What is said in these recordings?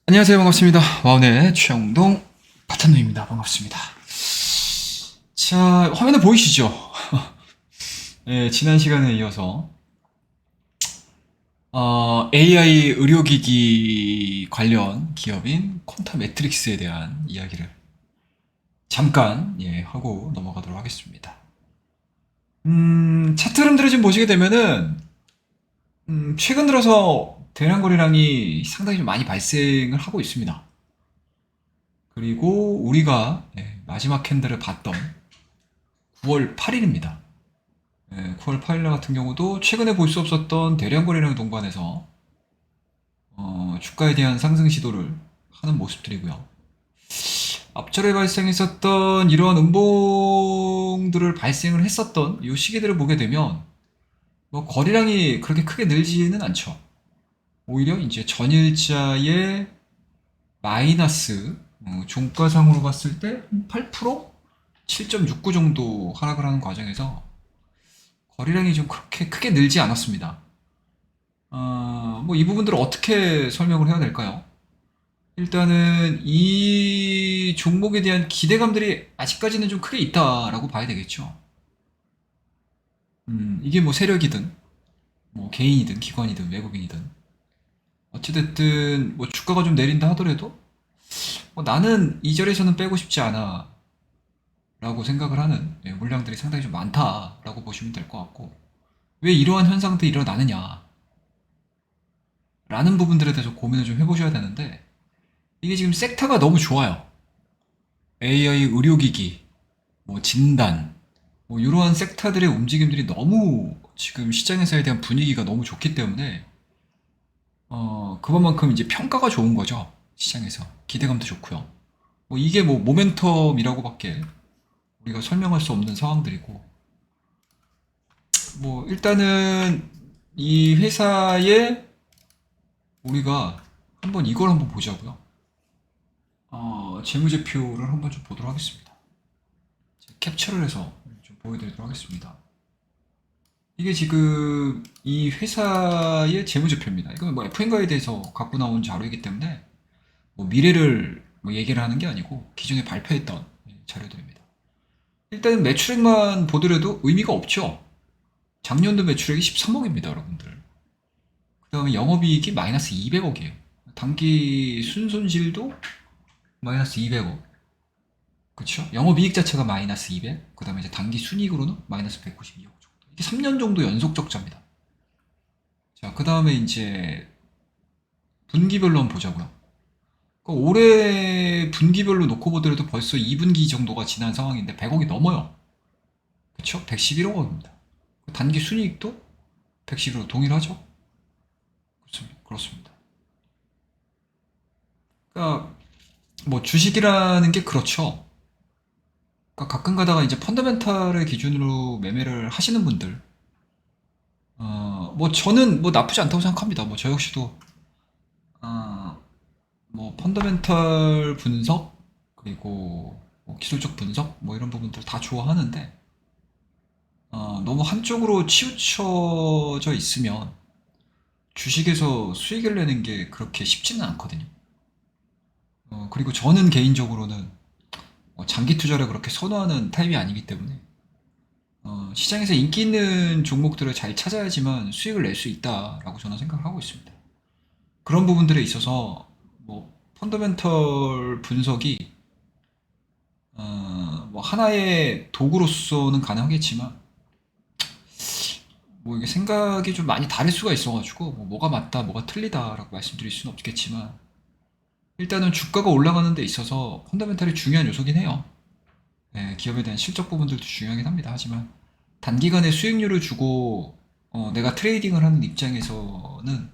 안녕하세요. 반갑습니다. 와운의 최영동 파탄노입니다. 반갑습니다. 자, 화면에 보이시죠? 네, 지난 시간에 이어서 AI 의료기기 관련 기업인 콘타 매트릭스에 대한 이야기를 잠깐 하고 넘어가도록 하겠습니다. 차트 흐름들을 좀 보시게 되면은 최근 들어서 대량 거래량이 상당히 좀 많이 발생을 하고 있습니다. 그리고 우리가 마지막 캔들을 봤던 9월 8일입니다. 9월 8일 같은 경우도 최근에 볼 수 없었던 대량 거래량 동반해서 주가에 대한 상승 시도를 하는 모습들이고요. 앞절에 발생했었던 이러한 음봉들을 발생을 했었던 이 시기들을 보게 되면 뭐 거래량이 그렇게 크게 늘지는 않죠. 오히려 이제 전일자의 마이너스 종가상으로 봤을 때 8%? 7.69 정도 하락을 하는 과정에서 거래량이 좀 그렇게 크게 늘지 않았습니다. 뭐 이 부분들을 어떻게 설명을 해야 될까요? 일단은 이 종목에 대한 기대감들이 아직까지는 좀 크게 있다라고 봐야 되겠죠. 이게 뭐 세력이든 뭐 개인이든 기관이든 외국인이든 어찌됐든 뭐 주가가 좀 내린다 하더라도 나는 이 자리에서는 빼고 싶지 않아 라고 생각을 하는 물량들이 상당히 좀 많다라고 보시면 될 것 같고, 왜 이러한 현상들이 일어나느냐 라는 부분들에 대해서 고민을 좀 해보셔야 되는데, 이게 지금 섹터가 너무 좋아요. AI 의료기기, 뭐 진단, 뭐 이러한 섹터들의 움직임들이 너무 지금 시장에서에 대한 분위기가 너무 좋기 때문에 그것만큼 이제 평가가 좋은 거죠. 시장에서 기대감도 좋고요. 뭐 이게 뭐 모멘텀이라고밖에 우리가 설명할 수 없는 상황들이고, 뭐 일단은 이 회사에 우리가 한번 이걸 한번 보자고요. 재무제표를 한번 좀 보도록 하겠습니다. 캡처를 해서 좀 보여드리도록 하겠습니다. 이게 지금 이 회사의 재무제표입니다. 이건 뭐 FN가에 대해서 갖고 나온 자료이기 때문에 뭐 미래를 뭐 얘기를 하는 게 아니고 기존에 발표했던 자료들입니다. 일단은 매출액만 보더라도 의미가 없죠. 작년도 매출액이 13억입니다, 여러분들. 그 다음에 영업이익이 마이너스 200억이에요. 단기 순손실도 마이너스 200억. 그쵸? 영업이익 자체가 마이너스 200. 그 다음에 이제 단기 순이익으로는 마이너스 192억 정도. 이게 3년 정도 연속 적자입니다. 자, 그 다음에 이제 분기별로 한번 보자고요. 그러니까 올해 분기별로 놓고 보더라도 벌써 2분기 정도가 지난 상황인데 100억이 넘어요. 그쵸? 111억입니다. 단기 순이익도 111억 동일하죠? 그렇습니다. 그러니까 뭐 주식이라는 게 그렇죠. 그러니까 가끔 가다가 이제 펀더멘탈을 기준으로 매매를 하시는 분들, 뭐 저는 뭐 나쁘지 않다고 생각합니다. 뭐 저 역시도 어, 뭐 펀더멘탈 분석 그리고 뭐 기술적 분석 뭐 이런 부분들 다 좋아하는데 너무 한쪽으로 치우쳐져 있으면 주식에서 수익을 내는 게 그렇게 쉽지는 않거든요. 그리고 저는 개인적으로는 장기 투자를 그렇게 선호하는 타입이 아니기 때문에 시장에서 인기 있는 종목들을 잘 찾아야지만 수익을 낼 수 있다라고 저는 생각을 하고 있습니다. 그런 부분들에 있어서 뭐 펀더멘털 분석이 뭐 하나의 도구로서는 가능하겠지만 뭐 이게 생각이 좀 많이 다를 수가 있어가지고 뭐가 맞다 뭐가 틀리다라고 말씀드릴 수는 없겠지만, 일단은 주가가 올라가는 데 있어서 펀더멘털이 중요한 요소긴 해요. 기업에 대한 실적 부분들도 중요하긴 합니다. 하지만 단기간에 수익률을 주고 내가 트레이딩을 하는 입장에서는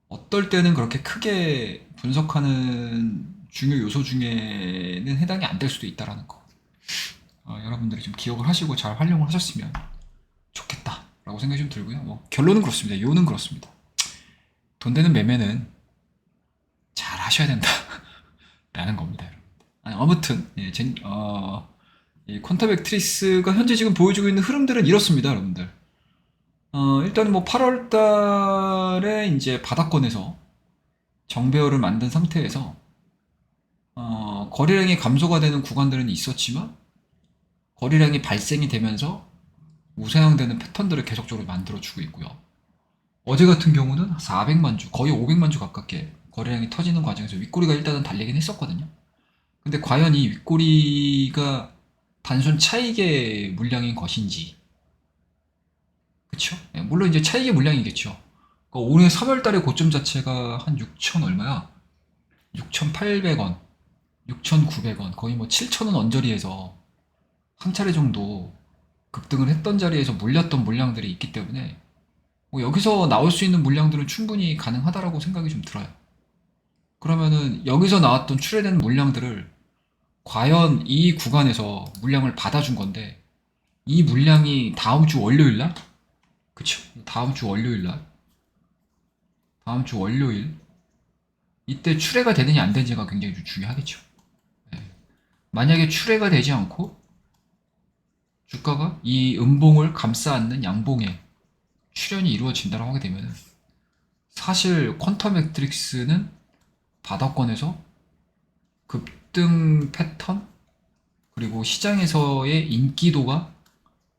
어떨 때는 그렇게 크게 분석하는 중요 요소 중에는 해당이 안 될 수도 있다라는 거. 여러분들이 좀 기억을 하시고 잘 활용을 하셨으면 좋겠다라고 생각이 좀 들고요. 뭐 결론은 그렇습니다. 요는 그렇습니다. 돈 되는 매매는 잘 하셔야 된다라는 겁니다. 여러분. 아무튼 이 콘타백트리스가 현재 지금 보여주고 있는 흐름들은 이렇습니다, 여러분들. 일단은 뭐 8월 달에 이제 바닥권에서 정배열을 만든 상태에서 거래량이 감소가 되는 구간들은 있었지만 거래량이 발생이 되면서 우상향되는 패턴들을 계속적으로 만들어주고 있고요. 어제 같은 경우는 400만 주, 거의 500만 주 가깝게 거래량이 터지는 과정에서 윗꼬리가 일단은 달리긴 했었거든요. 근데 과연 이 윗꼬리가 단순 차익의 물량인 것인지, 그쵸? 예, 물론 이제 차익의 물량이겠죠. 그러니까 올해 3월 달에 고점 자체가 한 6천 얼마야? 6,800원, 6,900원, 거의 뭐 7,000원 언저리에서 한 차례 정도 급등을 했던 자리에서 물렸던 물량들이 있기 때문에 뭐 여기서 나올 수 있는 물량들은 충분히 가능하다라고 생각이 좀 들어요. 그러면은 여기서 나왔던 출회된 물량들을 과연 이 구간에서 물량을 받아준 건데 이 물량이 다음 주 월요일 날, 그쵸? 다음 주 월요일 날, 다음 주 월요일 이때 출회가 되느냐 안 되느냐가 굉장히 좀 중요하겠죠. 네. 만약에 출회가 되지 않고 주가가 이 음봉을 감싸 안는 양봉에 출현이 이루어진다고 하게 되면 사실 퀀텀 매트릭스는 바닥권에서 급등 패턴 그리고 시장에서의 인기도가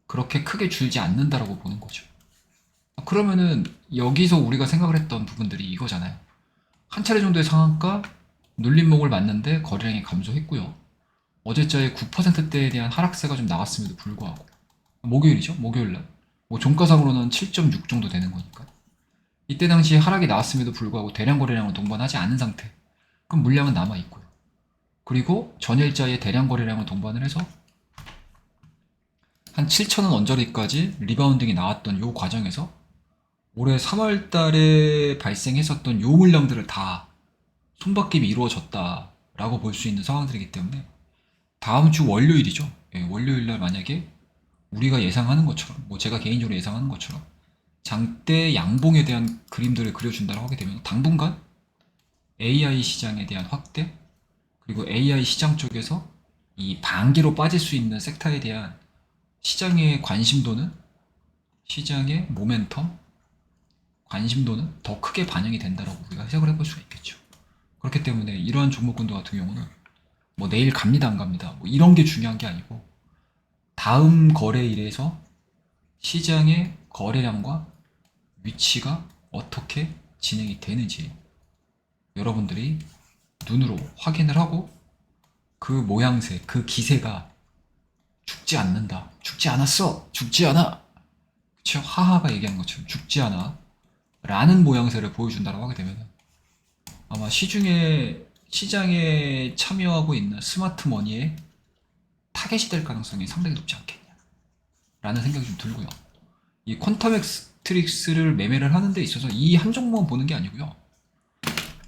그렇게 크게 줄지 않는다라고 보는 거죠. 그러면은 여기서 우리가 생각을 했던 부분들이 이거잖아요. 한 차례 정도의 상한가 눌림목을 맞는데 거래량이 감소했고요. 어제자의 9%대에 대한 하락세가 좀 나왔음에도 불구하고 목요일이죠. 목요일날 뭐 종가상으로는 7.6 정도 되는 거니까 이때 당시에 하락이 나왔음에도 불구하고 대량 거래량을 동반하지 않은 상태. 그럼 물량은 남아 있고요. 그리고 전일자의 대량 거래량을 동반을 해서 한 7천원 언저리까지 리바운딩이 나왔던 요 과정에서 올해 3월 달에 발생했었던 요 물량들을 다 손바뀜이 이루어졌다라고 볼 수 있는 상황들이기 때문에 다음 주 월요일이죠. 예, 월요일 날 만약에 우리가 예상하는 것처럼, 뭐 제가 개인적으로 예상하는 것처럼 장대 양봉에 대한 그림들을 그려준다고 하게 되면 당분간 AI 시장에 대한 확대, 그리고 AI 시장 쪽에서 이 반기로 빠질 수 있는 섹터에 대한 시장의 관심도는, 시장의 모멘텀, 관심도는 더 크게 반영이 된다라고 우리가 해석을 해볼 수가 있겠죠. 그렇기 때문에 이러한 종목군들 같은 경우는 뭐 내일 갑니다 안 갑니다 뭐 이런 게 중요한 게 아니고 다음 거래일에서 시장의 거래량과 위치가 어떻게 진행이 되는지 여러분들이 눈으로 확인을 하고 그 모양새, 그 기세가 죽지 않는다. 죽지 않았어. 죽지 않아. 그쵸? 하하가 얘기한 것처럼 죽지 않아. 라는 모양새를 보여준다고 하게 되면 아마 시장에 참여하고 있는 스마트 머니에 타겟이 될 가능성이 상당히 높지 않겠냐. 라는 생각이 좀 들고요. 이 퀀텀 엑스트릭스를 매매를 하는 데 있어서 이 한 종목만 보는 게 아니고요.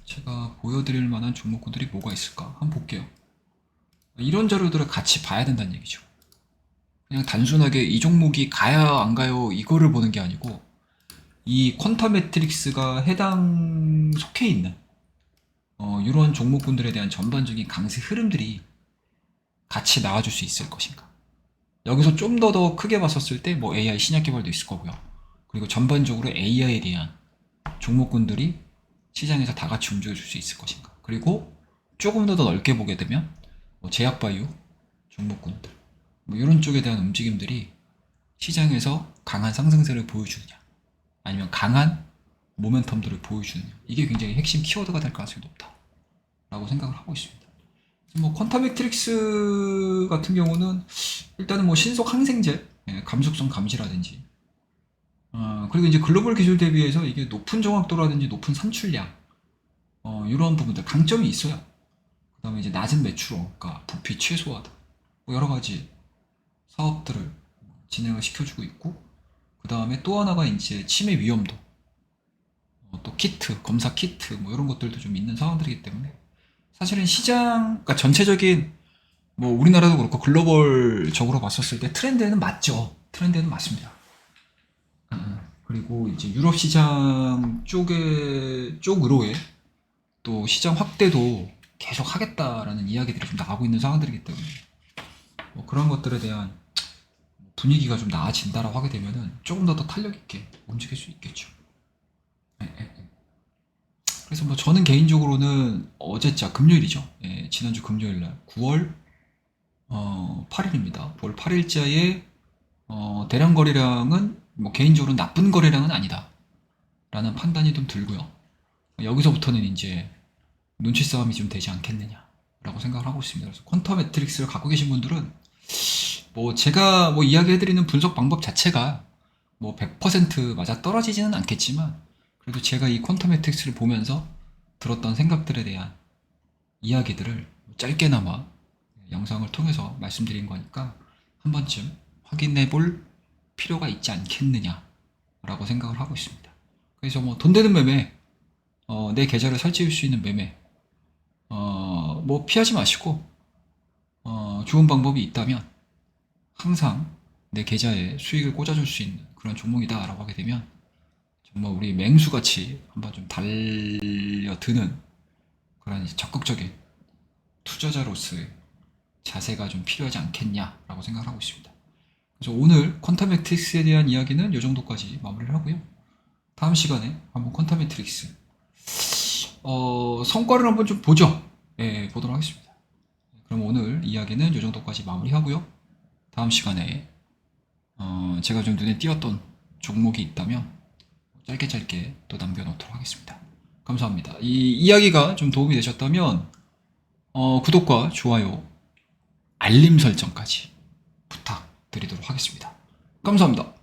제가 보여드릴 만한 종목군들이 뭐가 있을까? 한번 볼게요. 이런 자료들을 같이 봐야 된다는 얘기죠. 그냥 단순하게 이 종목이 가야 안 가요 이거를 보는 게 아니고 이 퀀텀 매트릭스가 해당 속해 있는 이런 종목군들에 대한 전반적인 강세 흐름들이 같이 나와줄 수 있을 것인가. 여기서 좀 더 크게 봤었을 때 뭐 AI 신약 개발도 있을 거고요. 그리고 전반적으로 AI에 대한 종목군들이 시장에서 다 같이 움직여줄 수 있을 것인가. 그리고 조금 더 넓게 보게 되면 뭐 제약바이오 종목군들 뭐 이런 쪽에 대한 움직임들이 시장에서 강한 상승세를 보여주느냐 아니면 강한 모멘텀들을 보여주느냐 이게 굉장히 핵심 키워드가 될 가능성이 높다라고 생각을 하고 있습니다. 뭐 퀀텀 매트릭스 같은 경우는 일단은 뭐 신속 항생제 감속성 감시라든지 그리고 이제 글로벌 기술 대비해서 이게 높은 정확도라든지 높은 산출량 이런 부분들 강점이 있어요. 그 다음에 이제 낮은 매출원가, 부피 최소화다 뭐 여러 가지 사업들을 진행을 시켜주고 있고 그 다음에 또 하나가 이제 치매 위험도 또 키트, 검사 키트 뭐 이런 것들도 좀 있는 상황들이기 때문에 사실은 시장, 그러니까 전체적인 뭐 우리나라도 그렇고 글로벌적으로 봤었을 때 트렌드에는 맞죠. 트렌드에는 맞습니다. 그리고 이제 유럽 시장 쪽으로의 또 시장 확대도 계속 하겠다라는 이야기들이 좀 나오고 있는 상황들이기 때문에 뭐 그런 것들에 대한 분위기가 좀 나아진다라고 하게 되면은 조금 더 탄력 있게 움직일 수 있겠죠. 네, 네, 네. 그래서 뭐 저는 개인적으로는 어제자 금요일이죠. 예, 지난주 금요일 날 9월 8일입니다. 9월 8일자에 대량 거래량은 뭐 개인적으로 나쁜 거래량은 아니다. 라는 판단이 좀 들고요. 여기서부터는 이제 눈치 싸움이 좀 되지 않겠느냐. 라고 생각을 하고 있습니다. 그래서 퀀텀 매트릭스를 갖고 계신 분들은 뭐 제가 뭐 이야기해드리는 분석 방법 자체가 뭐 100% 맞아 떨어지지는 않겠지만 그래도 제가 이 퀀텀 매트릭스를 보면서 들었던 생각들에 대한 이야기들을 짧게나마 영상을 통해서 말씀드린 거니까 한 번쯤 확인해 볼 필요가 있지 않겠느냐라고 생각을 하고 있습니다. 그래서 뭐 돈 되는 매매, 내 계좌를 살찌울 수 있는 매매, 뭐 피하지 마시고, 좋은 방법이 있다면 항상 내 계좌에 수익을 꽂아줄 수 있는 그런 종목이다라고 하게 되면 정말 우리 맹수같이 한번 좀 달려드는 그런 적극적인 투자자로서의 자세가 좀 필요하지 않겠냐라고 생각을 하고 있습니다. 그래서 오늘 퀀텀 매트릭스에 대한 이야기는 이 정도까지 마무리를 하고요. 다음 시간에 한번 퀀텀 매트릭스 성과를 한번 좀 보죠. 예, 보도록 하겠습니다. 그럼 오늘 이야기는 이 정도까지 마무리하고요. 다음 시간에 제가 좀 눈에 띄었던 종목이 있다면 짧게 또 남겨놓도록 하겠습니다. 감사합니다. 이 이야기가 좀 도움이 되셨다면 구독과 좋아요, 알림 설정까지 부탁드리도록 하겠습니다. 감사합니다.